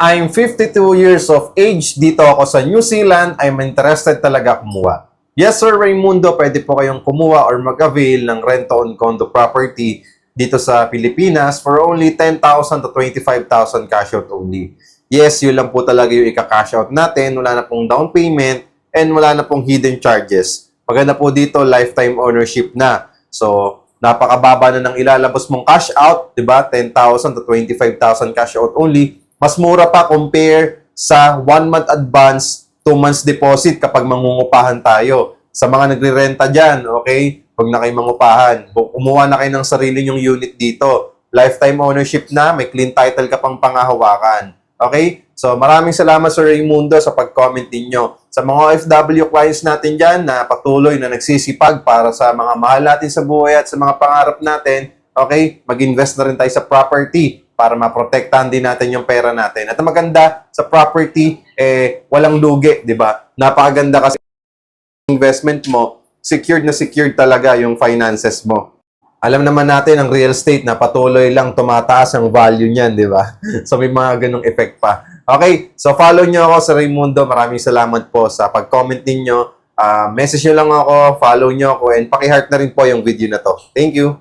I'm 52 years of age. Dito ako sa New Zealand. I'm interested talaga kumuha. Yes, Sir Raimundo, pwede po kayong kumuha or mag-avail ng rent-to-own condo property dito sa Pilipinas for only 10,000 to 25,000 cash out only. Yes, yun lang po talaga yung ika-cash out natin. Wala na pong down payment and wala na pong hidden charges. Maganda po dito, lifetime ownership na. So, napakababa na ng ilalabas mong cash out, di ba? 10,000 to 25,000 cash out only. Mas mura pa compare sa 1 month advance, 2 months deposit kapag mangungupahan tayo. Sa mga nagre-renta dyan, okay? Huwag na kayo mangupahan. Kumuha na kayo ng sarili nyong unit dito. Lifetime ownership na, may clean title ka pang pangahawakan. Okay? So, maraming salamat, Sir Raimundo, sa pag-comment ninyo. Sa mga OFW clients natin dyan na patuloy na nagsisipag para sa mga mahal natin sa buhay at sa mga pangarap natin, okay? Mag-invest na rin tayo sa property para maprotektahan din natin yung pera natin. At ang maganda sa property, walang lugi, di ba? Napakaganda kasi investment mo, secured na secured talaga yung finances mo. Alam naman natin ang real estate na patuloy lang tumataas ang value niyan, di ba? So may mga ganong effect pa. Okay, so follow nyo ako sa Raimundo. Maraming salamat po sa pag-comment ninyo. Message nyo lang ako, follow nyo ako, and paki-heart na rin po yung video na to. Thank you!